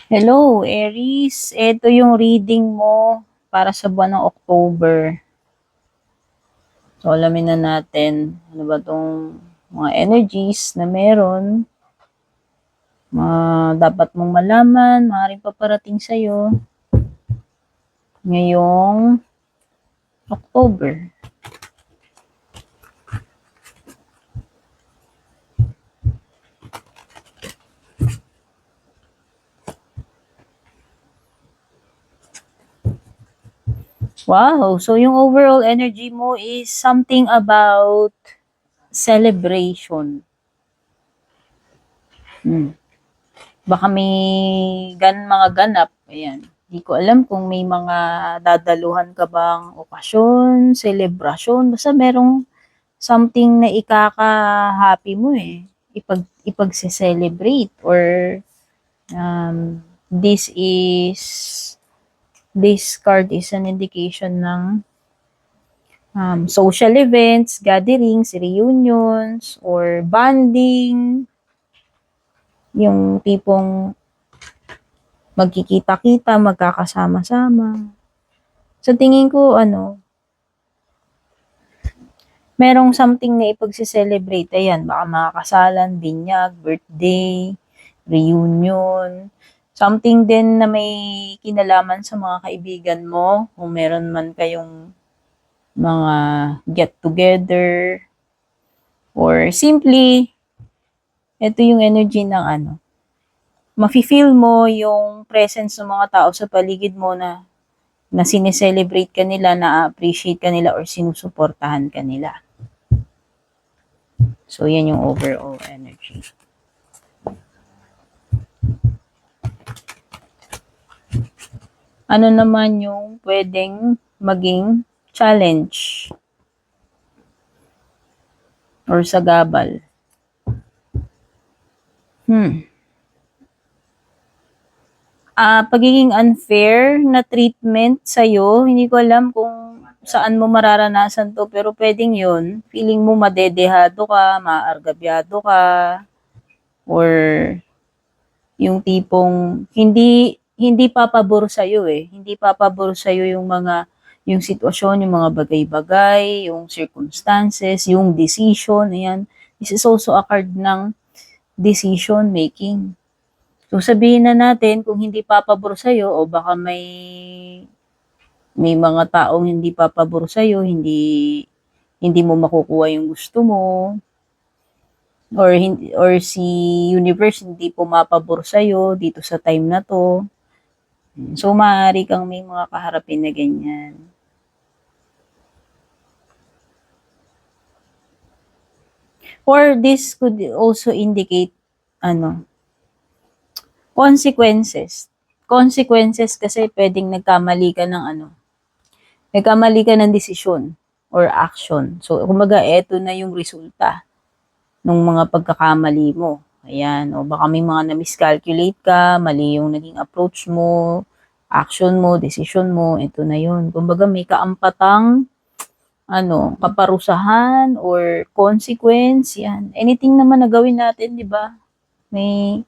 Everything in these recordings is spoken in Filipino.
Hello, Aries. Ito yung reading mo para sa buwan ng October. So, alamin na natin ano ba tong mga energies na meron. Dapat mong malaman, maaaring paparating sa'yo ngayong October. Wow! So, yung overall energy mo is something about celebration. Baka may mga ganap. Ayan. Di ko alam kung may mga dadaluhan ka bang okasyon, selebrasyon. Basta merong something na ikaka-happy mo eh. Ipagse-celebrate or um, this is this card is an indication ng social events, gatherings, reunions, or bonding, yung tipong magkikita-kita, magkakasama-sama. Sa tingin ko, merong something na ipagse-celebrate. Ayan, baka mga kasalan, binyag, birthday, reunion. Something din na may kinalaman sa mga kaibigan mo. Kung meron man kayong mga get-together. Or simply, ito yung energy ng mafe-feel mo yung presence ng mga tao sa paligid mo na sineselebrate ka nila, na-appreciate ka nila, or sinusuportahan ka nila. So, yan yung overall energy. Ano naman yung pwedeng maging challenge or sagabal? Pagiging unfair na treatment sa'yo, hindi ko alam kung saan mo mararanasan to, pero pwedeng yun. Feeling mo madedehado ka, maargabyado ka, or yung tipong hindi papabor sa iyo eh. Hindi papabor sa iyo yung sitwasyon, yung mga bagay-bagay, yung circumstances, yung decision, ayan. This is also a card ng decision making. So sabihin na natin kung hindi papabor sa iyo o baka may mga taong hindi papabor sa iyo, hindi mo makukuha yung gusto mo, or si universe hindi pumapabor sa iyo dito sa time na to. So maaari kang may mga kaharapin na ganyan. Or this could also indicate consequences. Consequences kasi pwedeng nagkamali ka ng desisyon or action. So kumbaga eto na yung resulta ng mga pagkakamali mo. Ayan, o baka may mga na-miscalculate ka, mali yung naging approach mo, action mo, decision mo, ito na yun. Kumbaga may kaampatang kaparusahan or consequence, yan. Anything naman na gawin natin, di ba? May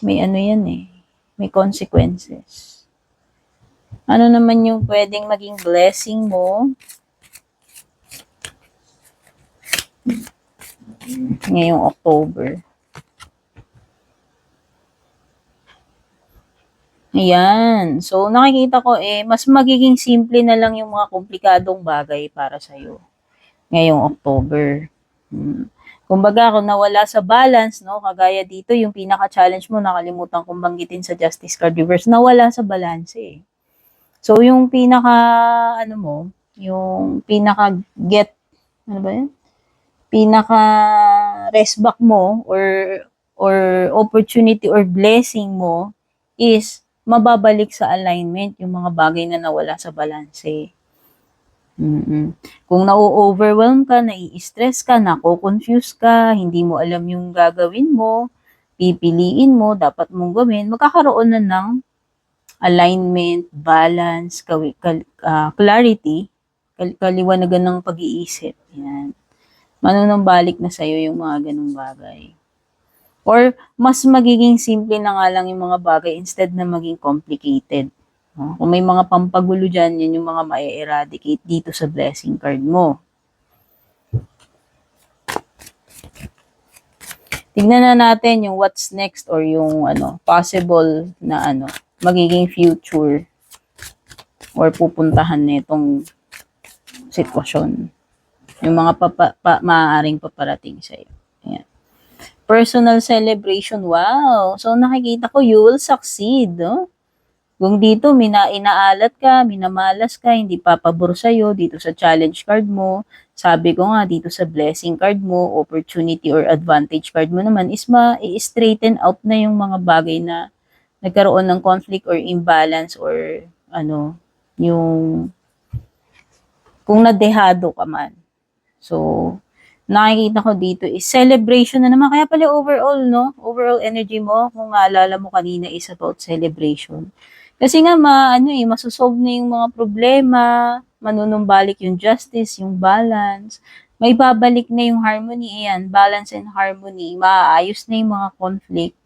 yan eh. May consequences. Ano naman yung pwedeng maging blessing mo ngayong October? Ayan. So, nakikita ko mas magiging simple na lang yung mga komplikadong bagay para sa'yo ngayong October. Kumbaga, kung nawala sa balance, no, kagaya dito, yung pinaka-challenge mo, nakalimutan kong banggitin sa Justice Card Reverse, nawala sa balance eh. So, yung yung pinaka-get, ano ba yun? Pinaka-rest back mo, or opportunity or blessing mo, is mababalik sa alignment yung mga bagay na nawala sa balanse. Kung na-overwhelm ka, nai-stress ka, nako-confuse ka, hindi mo alam yung gagawin mo, pipiliin mo, dapat mong gawin, magkakaroon na ng alignment, balance, clarity, kaliwanagan ng pag-iisip. Yan. Manunumbalik na sa'yo yung mga ganung bagay. Or mas magiging simple na nga lang yung mga bagay instead na maging complicated. No? Kung may mga pampagulo dyan, yun yung mga ma-eradicate dito sa blessing card mo. Tignan na natin yung what's next or yung possible na magiging future or pupuntahan nitong sitwasyon. Yung mga maaaring paparating sa'yo. Ayan. Personal celebration. Wow! So, nakikita ko, you will succeed. No? Kung dito, inaalat ka, minamalas ka, hindi papabor sa'yo, dito sa challenge card mo, sabi ko nga, dito sa blessing card mo, opportunity or advantage card mo naman, is ma-straighten out na yung mga bagay na nagkaroon ng conflict or imbalance or yung kung nadehado ka man. So, nakikita ko dito is celebration na naman. Kaya pala overall, no? Overall energy mo, kung naalala mo kanina is about celebration. Kasi nga, masosolve na yung mga problema, manunumbalik yung justice, yung balance, may babalik na yung harmony, ayan, balance and harmony, maaayos na yung mga conflict.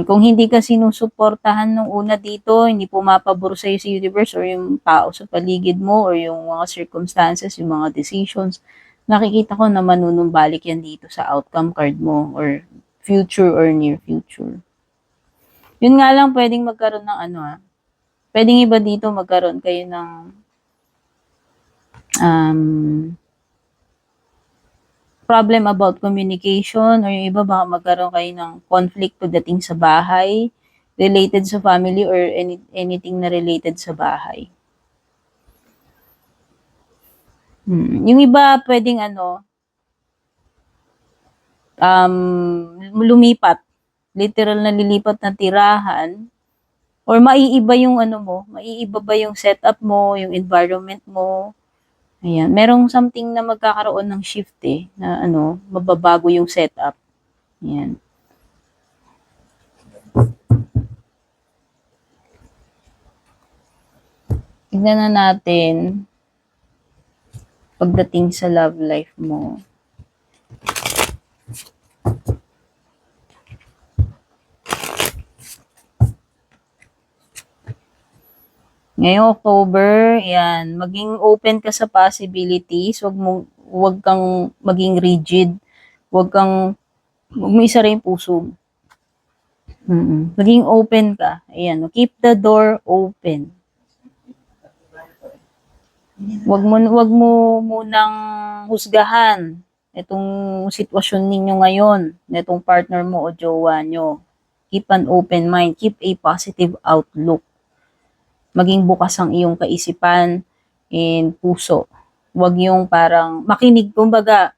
Kung hindi ka sinusuportahan nung una dito, hindi pumapabor sa'yo si universe or yung tao sa paligid mo or yung mga circumstances, yung mga decisions, nakikita ko na manunumbalik yan dito sa outcome card mo or future or near future. Yun nga lang, pwedeng magkaroon ng pwedeng iba dito magkaroon kayo ng problem about communication or yung iba baka magkaroon kayo ng conflict pagdating sa bahay, related sa family or anything na related sa bahay. Yung iba pwedeng lumipat, literal na lilipat na tirahan or maiiba yung maiiba ba yung setup mo, yung environment mo. Ayan, merong something na magkakaroon ng shift na mababago yung setup. Ayan. Tignan na natin pagdating sa love life mo. Ngayong October, yan, maging open ka sa possibilities, wag kang maging rigid, wag mo isa rin puso. Maging open ka. Ayan, keep the door open. Wag mo munang husgahan itong sitwasyon ninyo ngayon, nitong partner mo o jowa nyo. Keep an open mind, keep a positive outlook. Maging bukas ang iyong kaisipan and puso. Huwag yung parang makinig, kumbaga,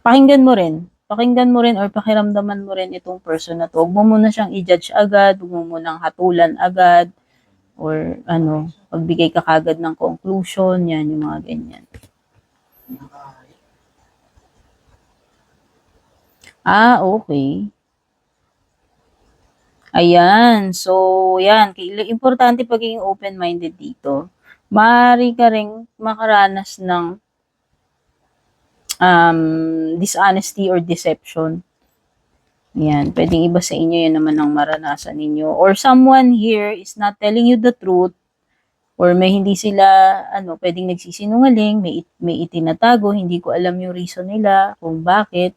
pakinggan mo rin or pakiramdaman mo rin itong person na to. Huwag mo muna siyang i-judge agad, huwag mo munang hatulan agad, or pagbigay ka kagad ng conclusion, yan, yung mga ganyan. Okay. Ayan. So, yan. Importante pagiging open-minded dito. Maaari ka rin makaranas ng dishonesty or deception. Yan. Pwedeng iba sa inyo, yan naman ang maranasan ninyo. Or someone here is not telling you the truth. Or may hindi sila, pwedeng nagsisinungaling, may itinatago, hindi ko alam yung reason nila, kung bakit.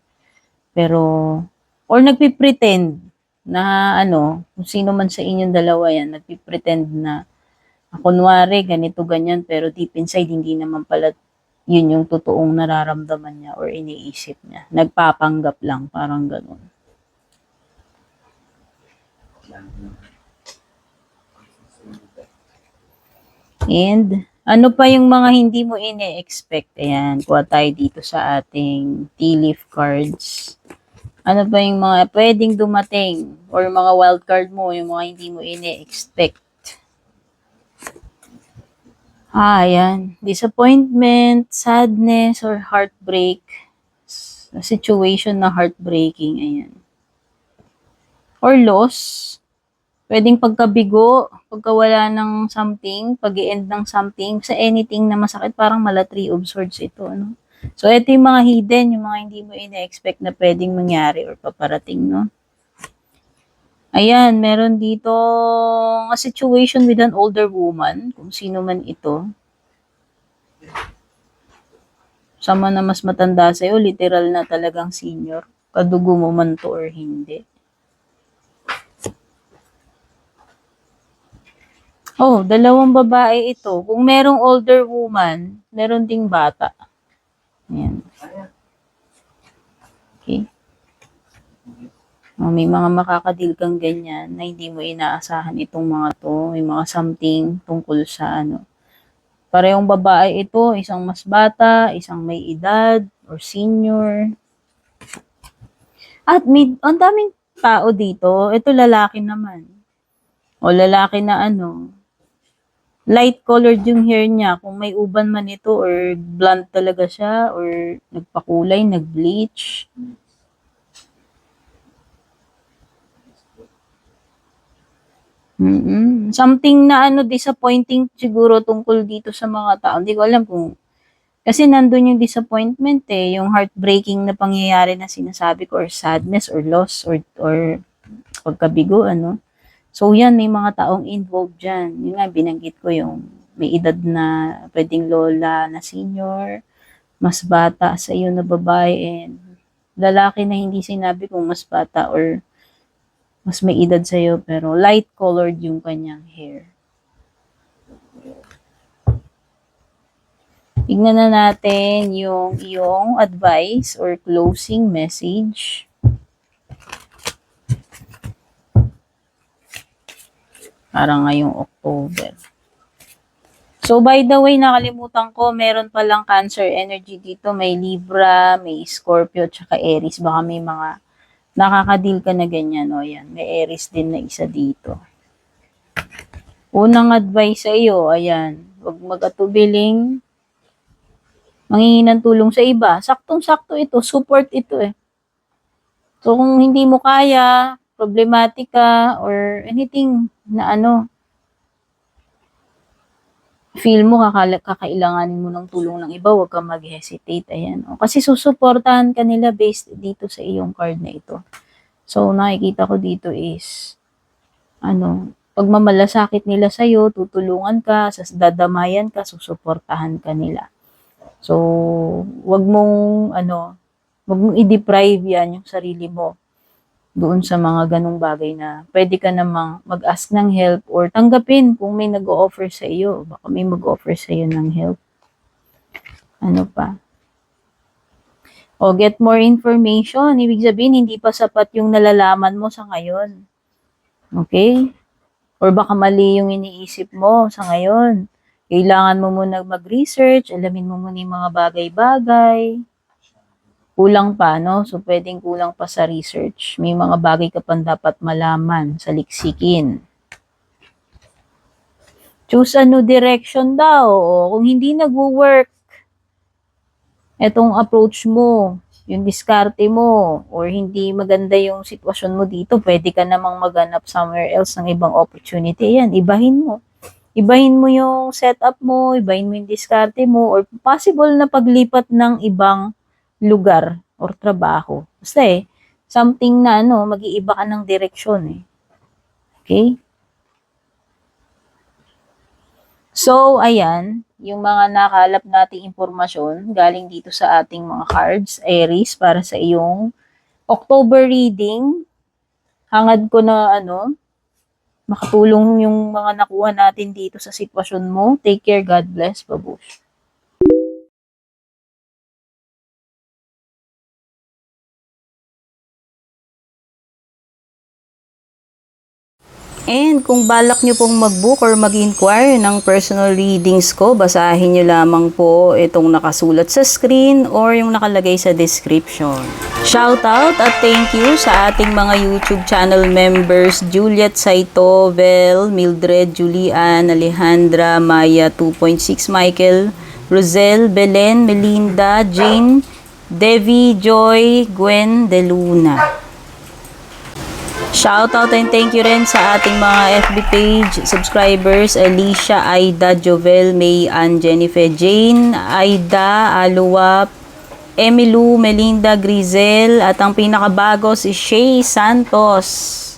Pero, or nagpipretend na kung sino man sa inyong dalawa yan, nagpipretend na kunwari ganito ganyan pero deep inside hindi naman pala yun yung totoong nararamdaman niya or iniisip niya. Nagpapanggap lang, parang ganun. And ano pa yung mga hindi mo ine-expect? Ayan, kuha tayo dito sa ating tea leaf cards. Ano ba yung mga pwedeng dumating or mga wild card mo, yung mga hindi mo ine-expect? Ayan. Disappointment, sadness, or heartbreak. Situation na heartbreaking. Ayan. Or loss. Pwedeng pagkabigo, pagkawala ng something, pag-i-end ng something, sa anything na masakit, parang mala 3 of swords ito. So, ito yung mga hidden, yung mga hindi mo ina-expect na pwedeng mangyari or paparating, no? Ayan, meron dito a situation with an older woman, kung sino man ito. Sama na mas matanda sa'yo, literal na talagang senior. Kadugo mo man to or hindi. Oh, dalawang babae ito. Kung merong older woman, meron ding bata. Ayan. Okay. Oh, may mga makakadil kang ganyan na hindi mo inaasahan itong mga to. May mga something tungkol sa ano. Parehong babae ito, isang mas bata, isang may edad or senior. At may, ang daming tao dito. Ito lalaki naman. O lalaki na ano, light colored yung hair niya. Kung may uban man ito or blonde talaga siya or nagpakulay, nag-bleach. Something na ano disappointing siguro tungkol dito sa mga tao. Hindi ko alam kung kasi nandun yung disappointment yung heartbreaking na pangyayari na sinasabi ko or sadness or loss or pagkabigo ano. So yan may mga taong involved diyan. Yun nga binanggit ko yung may edad na pwedeng lola na senior, mas bata sa iyo na babae and lalaki na hindi sinabi kung mas bata or mas may edad sa'yo, pero light colored yung kanyang hair. Tignan na natin yung iyong advice or closing message. Para ngayong October. So, by the way, nakalimutan ko, meron palang Cancer energy dito. May Libra, may Scorpio, tsaka Aries. Baka may mga nakakadil ka na ganyan, o yan. May Aries din na isa dito. Unang advice sa iyo, ayan, huwag mag-atubiling manghingi ng tulong sa iba. Saktong-sakto ito, support ito eh. So, kung hindi mo kaya, problematika, or anything na ano, feel mo kakailanganin mo ng tulong ng iba, huwag kang mag-hesitate. Ayan. O, kasi susuportahan ka nila based dito sa iyong card na ito. So, nakikita ko dito is, ano, pagmamalasakit nila sa'yo, tutulungan ka, dadamayan ka, susuportahan ka nila. So, wag mong, wag mong i-deprive yan yung sarili mo doon sa mga ganong bagay na pwede ka namang mag-ask ng help or tanggapin kung may nag-o-offer sa iyo. Baka may mag-offer sa iyo ng help. Ano pa? O, get more information. Ibig sabihin, hindi pa sapat yung nalalaman mo sa ngayon. Okay? Or baka mali yung iniisip mo sa ngayon. Kailangan mo muna mag-research, alamin mo muna yung mga bagay-bagay. Kulang pa, no? So, pwedeng kulang pa sa research. May mga bagay ka pang dapat malaman sa liksikin. Choose a new direction daw. O, kung hindi nag-work, etong approach mo, yung diskarte mo, or hindi maganda yung sitwasyon mo dito, pwede ka namang maghanap somewhere else ng ibang opportunity. Yan, ibahin mo. Ibahin mo yung setup mo, ibahin mo yung diskarte mo, or possible na paglipat ng ibang lugar or trabaho. Basta something na mag-iiba ka ng direksyon Okay? So, ayan, yung mga nakalap nating impormasyon galing dito sa ating mga cards, Aries, para sa iyong October reading. Hangad ko na makatulong yung mga nakuha natin dito sa sitwasyon mo. Take care, God bless, babush. And kung balak nyo pong mag-book or mag-inquire ng personal readings ko, basahin nyo lamang po itong nakasulat sa screen or yung nakalagay sa description. Shoutout at thank you sa ating mga YouTube channel members, Juliet Saito, Vel, Mildred, Julian, Alejandra, Maya 2.6, Michael, Rosel, Belen, Melinda, Jane, Devi, Joy, Gwen, De Luna. Shoutout and thank you rin sa ating mga FB page subscribers, Alicia, Aida, Jovel, May, Ann, Jennifer, Jane, Aida, Aluwap, Emilu Melinda Grizel at ang pinakabago si Shay Santos.